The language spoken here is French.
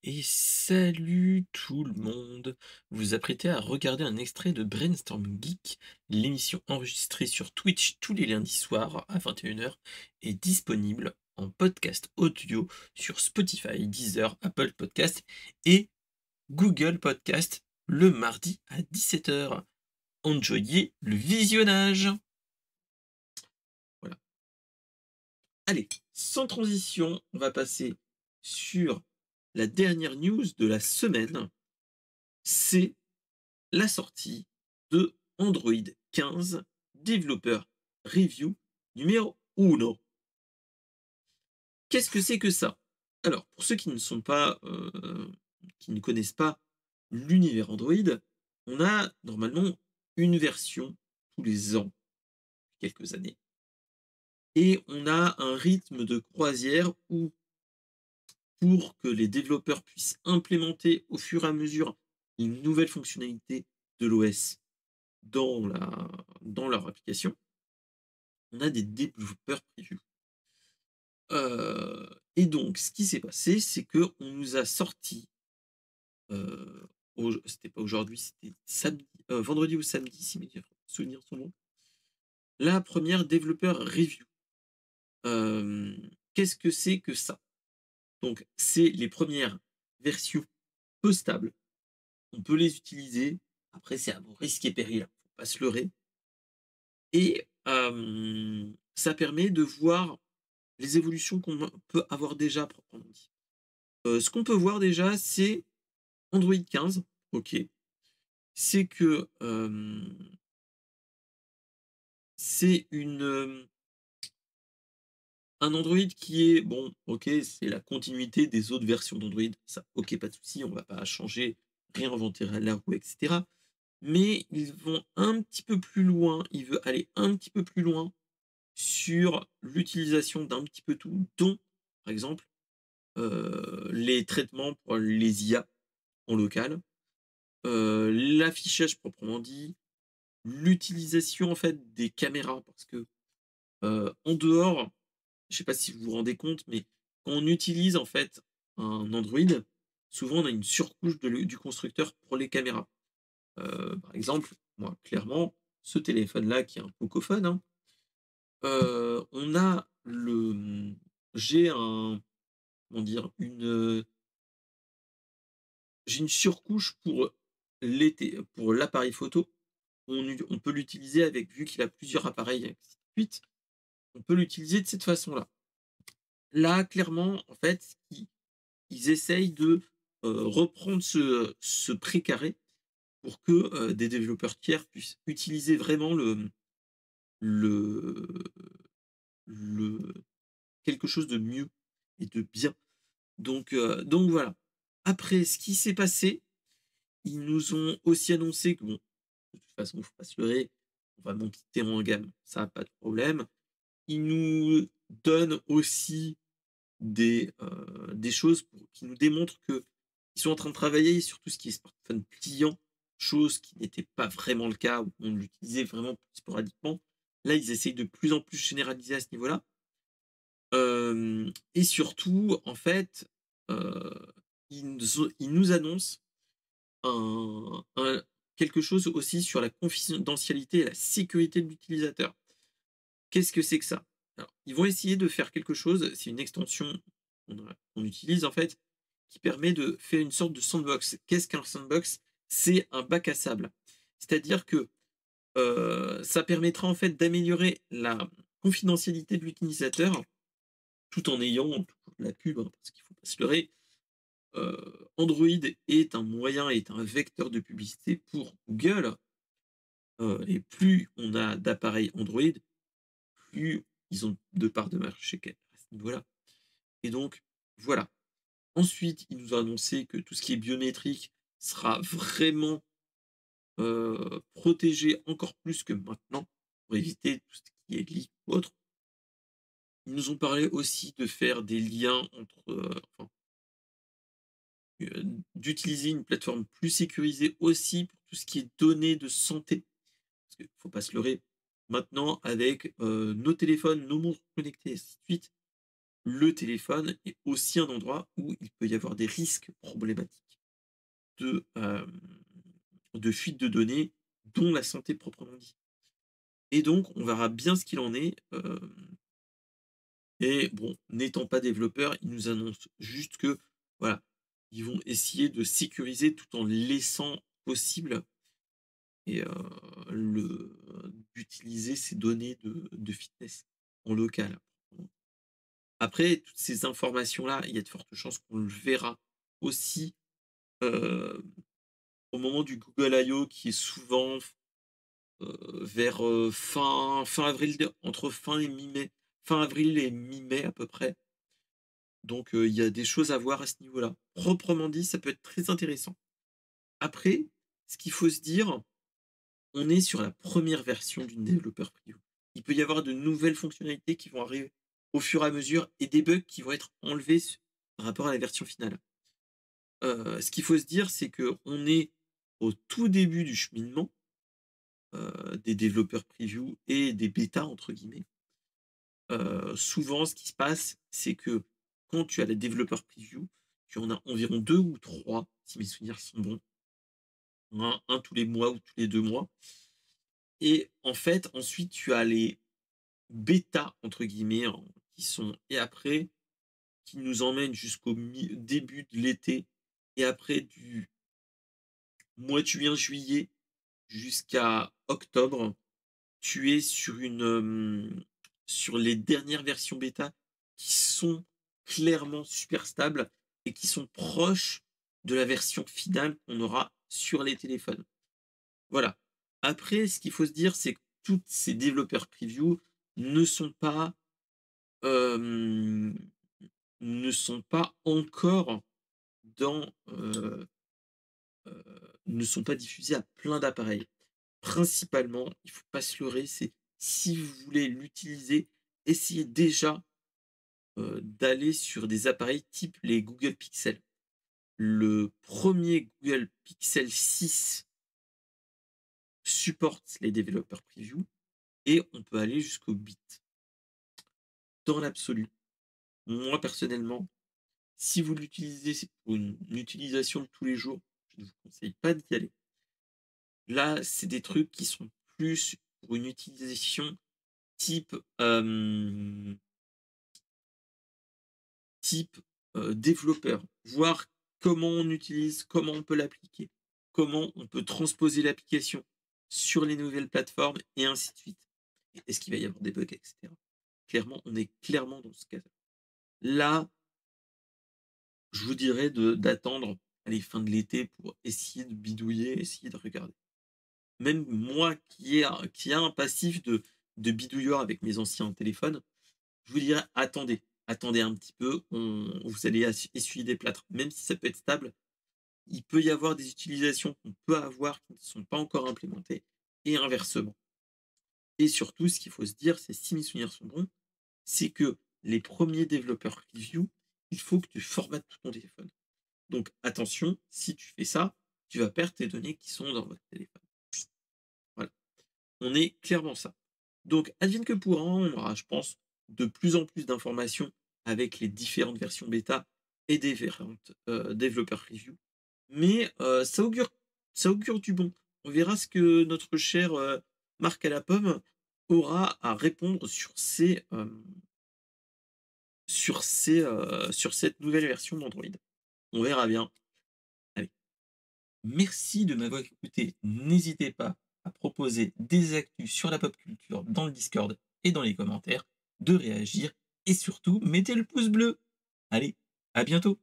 Et salut tout le monde! Vous vous apprêtez à regarder un extrait de Brainstorm Geek, l'émission enregistrée sur Twitch tous les lundis soirs à 21 h est disponible en podcast audio sur Spotify, Deezer, Apple Podcast et Google Podcast le mardi à 17 h. Enjoyez le visionnage! Voilà. Allez, sans transition, on va passer sur la dernière news de la semaine. C'est la sortie de Android 15 Developer Review numéro 1. Qu'est-ce que c'est que ça? Alors, pour ceux qui ne sont pas, qui ne connaissent pas l'univers Android, on a normalement une version tous les ans, quelques années, et on a un rythme de croisière où, pour que les développeurs puissent implémenter au fur et à mesure une nouvelle fonctionnalité de l'OS dans leur application, on a des développeurs preview. Et donc, ce qui s'est passé, c'est qu'on nous a sorti, euh, c'était pas aujourd'hui, c'était samedi, vendredi ou samedi, si mes souvenirs sont bons, la première développeur review. Qu'est-ce que c'est que ça? Donc, c'est les premières versions postables. On peut les utiliser. Après, c'est à vos risques et périls, hein, faut pas se leurrer. Et ça permet de voir les évolutions qu'on peut avoir déjà proprement dit. Ce qu'on peut voir déjà, c'est Android 15, OK. C'est que, c'est un Android qui est bon, OK, c'est la continuité des autres versions d'Android. Ça, OK, pas de souci, on va pas changer, réinventer la roue et cetera. Mais ils vont un petit peu plus loin, il veut aller un petit peu plus loin sur l'utilisation d'un petit peu tout, dont, par exemple, les traitements pour les IA en local, l'affichage proprement dit, l'utilisation en fait des caméras parce que, en dehors, je sais pas si vous vous rendez compte, mais quand on utilise en fait un Android, souvent on a une surcouche du constructeur pour les caméras. Par exemple, moi clairement, ce téléphone-là qui est un Pocophone, hein, on a j'ai un comment dire? J'ai une surcouche pour pour l'appareil photo. On peut l'utiliser avec vu qu'il a plusieurs appareils et ainsi de suite, on peut l'utiliser de cette façon-là. Là, clairement, en fait, ils essayent de, reprendre ce précaré pour que, des développeurs tiers puissent utiliser vraiment le le quelque chose de mieux et de bien. Donc voilà. Après, ce qui s'est passé, ils nous ont aussi annoncé que bon, de toute façon, il ne faut pas se leurrer, on va monter en gamme, ça, pas de problème. Ils nous donnent aussi des choses qui nous démontrent qu'ils sont en train de travailler sur tout ce qui est smartphone pliant, chose qui n'était pas vraiment le cas, où on l'utilisait vraiment sporadiquement. Là, ils essayent de plus en plus généraliser à ce niveau-là. Et surtout, en fait, heu, ils nous annoncent quelque chose aussi sur la confidentialité et la sécurité de l'utilisateur. Qu'est-ce que c'est que ça? Alors, ils vont essayer de faire quelque chose, c'est une extension qu'on utilise en fait, qui permet de faire une sorte de sandbox. Qu'est-ce qu'un sandbox? C'est un bac à sable. C'est-à-dire que, ça permettra en fait d'améliorer la confidentialité de l'utilisateur, tout en ayant toujours de la pub, hein, parce qu'il ne faut pas se leurrer. Android est un moyen, est un vecteur de publicité pour Google, et plus on a d'appareils Android, plus ils ont de parts de marché à ce niveau-là. Et donc, voilà. Ensuite, ils nous ont annoncé que tout ce qui est biométrique sera vraiment, protégé encore plus que maintenant, pour éviter tout ce qui est leak ou autre. Ils nous ont parlé aussi de faire des liens entre, enfin, d'utiliser une plateforme plus sécurisée aussi pour tout ce qui est données de santé. Parce qu'il ne faut pas se leurrer, maintenant avec, nos téléphones, nos montres connectées et ainsi de suite, le téléphone est aussi un endroit où il peut y avoir des risques problématiques de, de fuite de données, dont la santé proprement dit. Et donc, on verra bien ce qu'il en est. Et bon, n'étant pas développeurs, ils nous annoncent juste que, voilà, ils vont essayer de sécuriser tout en laissant possible et le d'utiliser ces données de fitness en local. Après, toutes ces informations-là, il y a de fortes chances qu'on le verra aussi, heu, au moment du Google I/O qui est souvent vers, fin avril, entre fin et mi-mai, fin avril et mi-mai à peu près. Donc il y a des choses à voir à ce niveau-là. Proprement dit, ça peut être très intéressant. Après, ce qu'il faut se dire, on est sur la première version d'une développeur preview. Il peut y avoir de nouvelles fonctionnalités qui vont arriver au fur et à mesure et des bugs qui vont être enlevés par rapport à la version finale. Ce qu'il faut se dire, c'est qu'on est au tout début du cheminement, des développeurs preview et des «bêtas» entre guillemets. Souvent, ce qui se passe, c'est que quand tu as les développeurs preview, tu en as environ 2 ou 3, si mes souvenirs sont bons. Un tous les mois ou tous les 2 mois et en fait, ensuite, tu as les «bêtas» entre guillemets, hein, qui sont et après, qui nous emmènent jusqu'au début de l'été et après du mois de juin-juillet jusqu'à octobre, tu es sur sur les dernières versions bêta qui sont clairement super stables et qui sont proches de la version finale qu'on aura sur les téléphones. Voilà. Après, ce qu'il faut se dire, c'est que toutes ces développeurs preview ne sont pas, hem, ne sont pas encore dans, ne sont pas diffusés à plein d'appareils. Principalement, il faut pas se leurrer, c'est si vous voulez l'utiliser, essayez déjà, d'aller sur des appareils type les Google Pixel. Le premier Google Pixel 6 supporte les développeurs preview et on peut aller jusqu'au Beat. Dans l'absolu, moi personnellement, si vous l'utilisez, c'est pour une utilisation de tous les jours, je ne vous conseille pas d'y aller. Là, c'est des trucs qui sont plus pour une utilisation type, type, développeur, voir comment on utilise, comment on peut l'appliquer, comment on peut transposer l'application sur les nouvelles plateformes et ainsi de suite. Est-ce qu'il va y avoir des bugs et cetera? Clairement, on est clairement dans ce cas-là. Là, je vous dirais d'attendre, allez, fin de l'été pour essayer de bidouiller, essayer de regarder. Même moi qui a un passif de bidouilleur avec mes anciens téléphones, je vous dirais: attendez un petit peu, vous allez essuyer des plâtres. Même si ça peut être stable, il peut y avoir des utilisations qu'on peut avoir qui ne sont pas encore implémentées et inversement. Et surtout, ce qu'il faut se dire, c'est si mes souvenirs sont bons, c'est que les premiers développeurs review, il faut que tu formates tout ton téléphone. Donc attention, si tu fais ça, tu vas perdre tes données qui sont dans votre téléphone. Voilà, on est clairement ça. Donc advienne que pourra, on aura, je pense, de plus en plus d'informations avec les différentes versions bêta et des différentes, développeurs review. Mais, ça augure du bon. On verra ce que notre cher, Marc à la pomme aura à répondre sur cette nouvelle version d'Android. On verra bien. Allez, merci de m'avoir écouté. N'hésitez pas à proposer des actus sur la pop culture dans le Discord et dans les commentaires, de réagir et surtout mettez le pouce bleu. Allez, à bientôt!